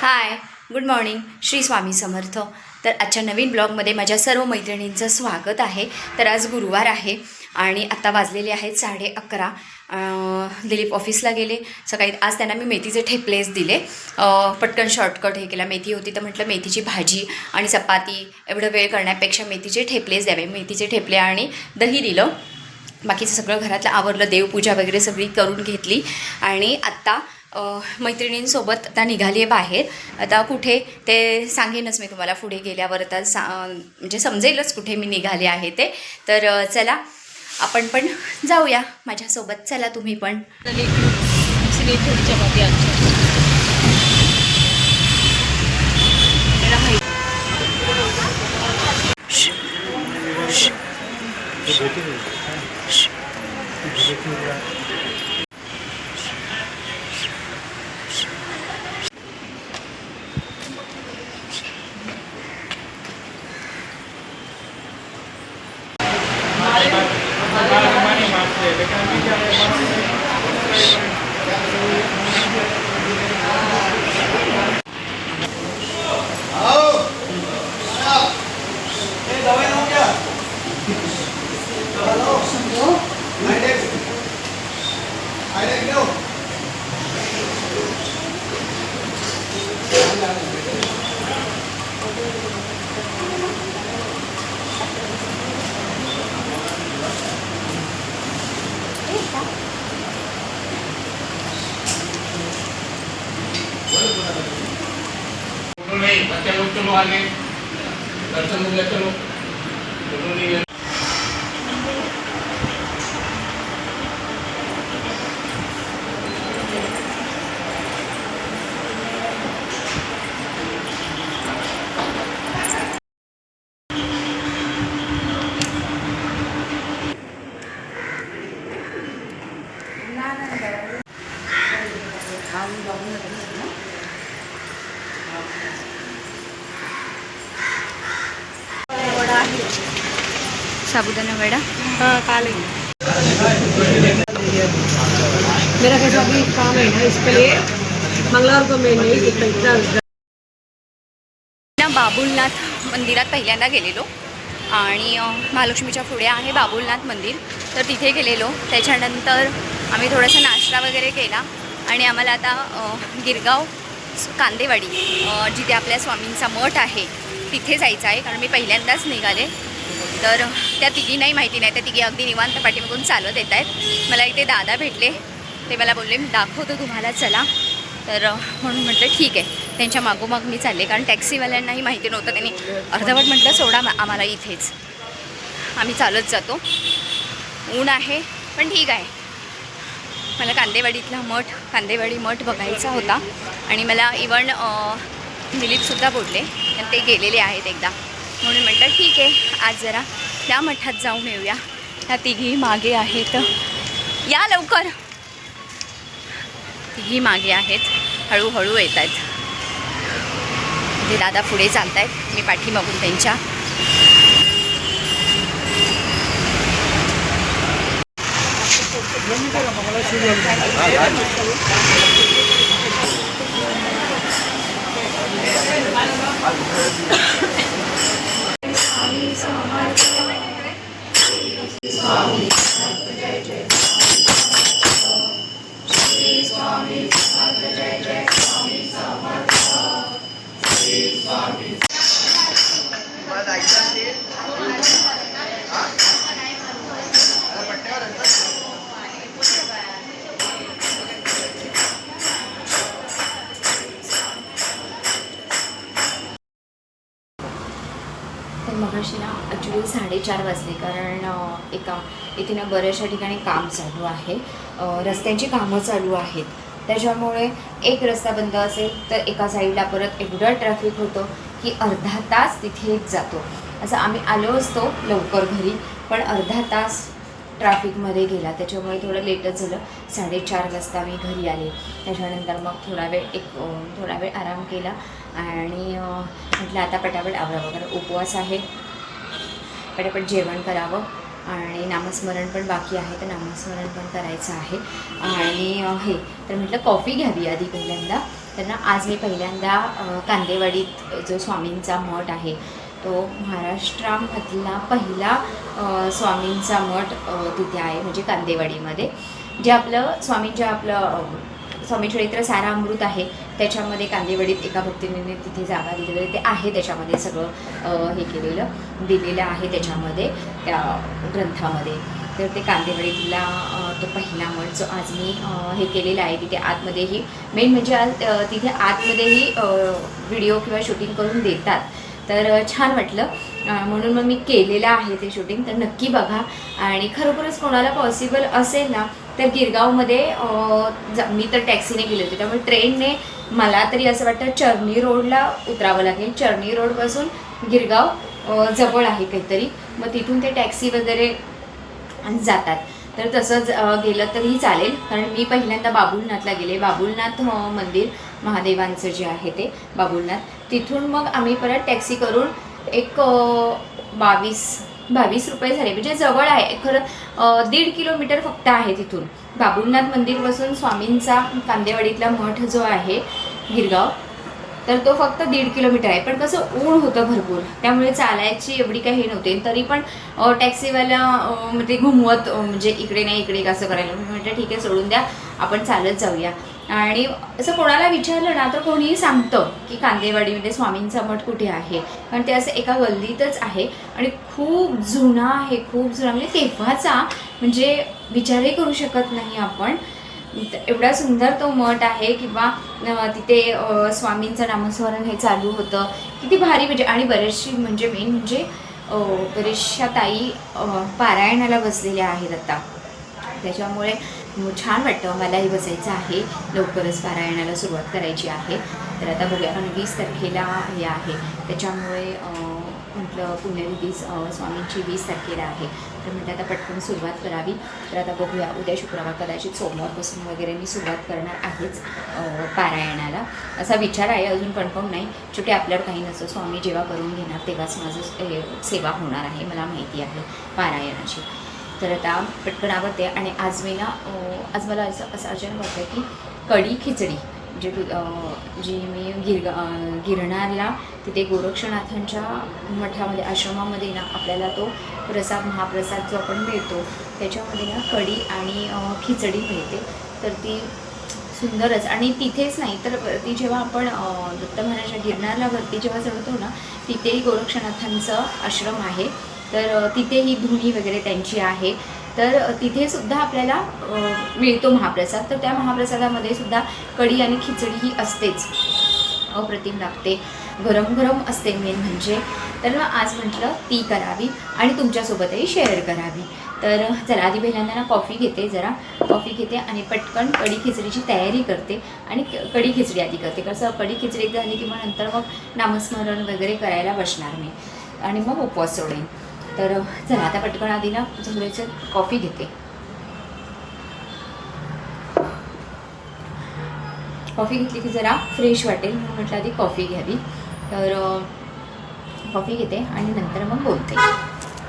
हाय, good morning. Shri Swami Samarth. तर आजच्या नवीन ब्लॉगमध्ये माझ्या सर्व मैत्रिणींचं स्वागत आहे. तर आज गुरुवार आहे आणि आत्ता वाजलेले आहेत 11:30. दिलीप ऑफिसला गेले. सकाळी आज त्यांना मी मेथीचे ठेपलेच दिले. पटकन शॉर्टकट हे केला. मेथी होती तर म्हटलं मेथीची भाजी आणि चपाती एवढं वेळ करण्यापेक्षा मेथीचे ठेपलेच द्यावे. मेथीचे ठेपले आणि दही दिलं. बाकीचं सगळं घरातलं आवरलं, देवपूजा वगैरे सगळी करून घेतली आणि आत्ता मैत्रिणींसोबत आता निघाली आहे बाहेर. आता कुठे ते सांगेनच मी तुम्हाला पुढे गेल्यावर. आता म्हणजे समजेलच कुठे मी निघाले आहे ते. तर चला आपण पण जाऊया माझ्यासोबत. चला तुम्ही पण. बच्चा लोग चलो आगे, दर्शन हो गया, चलो नहीं साबुदाना वड़ा. हाँ काले. मेरा कैसा भी काम है ना, इसके लिए मंगलवार को मैं नहीं इतना. बाबुलनाथ मंदिरात पहिल्यांदा गेलेलो आणि महालक्ष्मीच्या पुढे आहे बाबुलनाथ मंदिर. तर तिथे गेलेलो. त्याच्यानंतर आम्ही थोडासा नाश्ता वगैरे केला आणि आम्हाला आता गिरगाव कांदेवाडी जिथे आपल्या स्वामींचा मठ आहे तिथे जायचं आहे. कारण मी पहिल्यांदाच निघाले. तर त्या तिघी नाही माहिती नाही, त्या तिघी अगदी निवांत पाठीमागून चालत येत आहेत. मला इथे दादा भेटले. ते मला बोलले मी दाखवतो तुम्हाला, चला. तर म्हणून म्हटलं ठीक आहे. त्यांच्या मागोमाग मी चालले. कारण टॅक्सीवाल्यांनाही माहिती नव्हतं. त्यांनी अर्धवट म्हटलं सोडा आम्हाला इथेच, आम्ही चालत जातो. ऊन आहे पण ठीक आहे. मला कांदेवाडी मठ बघायचा होता आणि मला इवन दिलीपसुद्धा बोलले आणि ते गेलेले आहेत एकदा. म्हणून म्हटलं ठीक आहे आज जरा त्या मठात जाऊन येऊया. ह्या तिघी मागे आहेत. या लवकर. तिघी मागे आहेत, हळूहळू येत आहेत. म्हणजे दादा पुढे चालत आहेत, मी पाठीमागून त्यांच्या. तर मगाशी ना ॲक्च्युली 4:30 वाजले. कारण इथे ना बऱ्याचशा ठिकाणी काम चालू आहे. रस्त्यांची कामं चालू आहेत. त्याच्यामुळे एक रस्ता बंद असेल तर एका साईडला परत एवढं ट्रॅफिक होतं की अर्धा तास तिथेच जातो. असं आम्ही आलो असतो लवकर घरी, पण अर्धा तास ट्रॅफिकमध्ये गेला. त्याच्यामुळे थोडं लेटच झालं. 4:30 वाजता मी घरी आले. त्याच्यानंतर मग थोडा वेळ आराम केला आणि म्हटलं आता पटापट आवरावं. कारण उपवास आहे, पटापट जेवण करावं आणि नामस्मरण पण बाकी आहे, तर नामस्मरण पण करायचं आहे. आणि हे तर म्हटलं कॉफी घ्यावी आधी पहिल्यांदा. तर ना आज मी पहिल्यांदा कांदेवाडीत जो स्वामींचा मठ आहे तो महाराष्ट्रामधला पहिला स्वामींचा मठ तिथे आहे, म्हणजे कांदेवाडीमध्ये. जे आपलं स्वामी चरित्र सारामृत आहे त्याच्यामध्ये कांदेवाडीत एका भक्तीने तिथे जागा दिलेली आहे, ते आहे त्याच्यामध्ये सगळं हे दिलेलं आहे त्याच्यामध्ये त्या ग्रंथामध्ये. तर ते कांदेवाडीतला तो पहिला मठ जो आज मी हे केलेला आहे, तिथे आतमध्येही मेन म्हणजे आज तिथे आतमध्येही व्हिडिओ किंवा शूटिंग करून देतात. तर छान वाटलं म्हणून मग मी केलेलं आहे ते शूटिंग. तर नक्की बघा. आणि खरोखरच कोणाला पॉसिबल असेल ना तर गिरगावमध्ये मी तर टॅक्सीने गेले होते, त्यामुळे ट्रेनने मला तरी असं वाटतं चर्नी रोडला उतरावं लागेल. चर्नी रोडपासून गिरगाव जवळ आहे काहीतरी, मग तिथून ते टॅक्सी वगैरे जातात. तर तसंच गेलं तरीही चालेल, कारण मी पहिल्यांदा बाबुलनाथला गेले. बाबुलनाथ मंदिर महादेवांचं जे आहे ते बाबुलनाथ, तिथून मग आम्ही परत टॅक्सी करून एक 22 रुपये झाले, म्हणजे जवळ आहे. खरं 1.5 किलोमीटर फक्त आहे तिथून बाबुलनाथ मंदिरपासून स्वामींचा कांदेवाडीतला मठ जो आहे गिरगाव, तर तो फक्त 1.5 किलोमीटर आहे. पण कसं ऊन होतं भरपूर, त्यामुळे चालायची एवढी काही हे नव्हते. तरी पण टॅक्सीवाला म्हणजे घुमवत, म्हणजे इकडे नाही इकडे कसं करायला, मी म्हटलं ठीक आहे सोडून द्या, आपण चालत जाऊया. आणि असं कोणाला विचारलं ना तर कोणीही सांगतं की कांदेवाडीमध्ये स्वामींचा मठ कुठे आहे, कारण ते असं एका गल्लीतच आहे आणि खूप जुना आहे, खूप जुना, म्हणजे तेव्हाचा, म्हणजे विचारही करू शकत नाही आपण. एवढा सुंदर तो मठ आहे. किंवा तिथे स्वामींचं नामस्मरण हे चालू होतं, किती भारी. म्हणजे आणि बरेचशी म्हणजे मेन म्हणजे बऱ्याचशा ताई पारायणाला बसलेल्या आहेत आता, त्याच्यामुळे छान वाटतं. मलाही बसायचं आहे, लवकरच पारायणाला सुरुवात करायची आहे. तर आता बघूया, कारण 20 तारखेला हे आहे, त्याच्यामुळे म्हटलं पुण्यतिथी स्वामींची 20 तारखेला आहे, तर म्हटलं आता पटकन सुरुवात करावी. तर आता बघूया, उद्या शुक्रवार, कदाचित सोमवारपासून वगैरे मी सुरुवात करणार आहेच पारायणाला, असा विचार आहे. अजून कन्फर्म नाही, शेवटी आपल्यावर काही नसतं. स्वामी जेव्हा करून घेणार तेव्हाच माझं सेवा होणार आहे, मला माहिती आहे पारायणाची. तर आता पटकन आवडते. आणि आज मी ना आज मला असं अचानक वाटतं की कढी खिचडी, म्हणजे जी मी गिरणारला तिथे गोरक्षनाथांच्या मठामध्ये आश्रमामध्ये ना आपल्याला तो प्रसाद, महाप्रसाद जो आपण मिळतो त्याच्यामध्ये ना कढी आणि खिचडी मिळते. तर ती सुंदरच. आणि तिथेच नाही तर ती जेव्हा आपण दत्त महाराजांच्या गिरणारला वरती जेव्हा चढतो ना, तिथेही गोरक्षनाथांचं आश्रम आहे, तर तिथेही धुनी वगैरे त्यांची आहे. तर तिथे सुद्धा आपल्याला मिळतो महाप्रसाद. तर त्या महाप्रसादामध्ये सुद्धा कढी आणि खिचडी ही असतेच, अप्रतिम लागते, गरम गरम असते मेन म्हणजे. तर मग आज म्हटलं ती करावी आणि तुमच्यासोबतही शेअर करावी. तर चला, आधी पहिल्यांदा ना कॉफी घेते आणि पटकन कढी खिचडीची तयारी करते. आणि कढी खिचडी आधी करते, कसं कढी खिचडी झाली की मग नंतर मग नामस्मरण वगैरे करायला बसणार मी आणि मग उपवास सोडेन. तर चला आता पटकन आधी ना थोडंसं कॉफी घेते. कॉफी घेतली की जरा फ्रेश वाटेल म्हणून म्हटलं आधी कॉफी घ्यावी. तर कॉफी घेते आणि नंतर मग बोलते.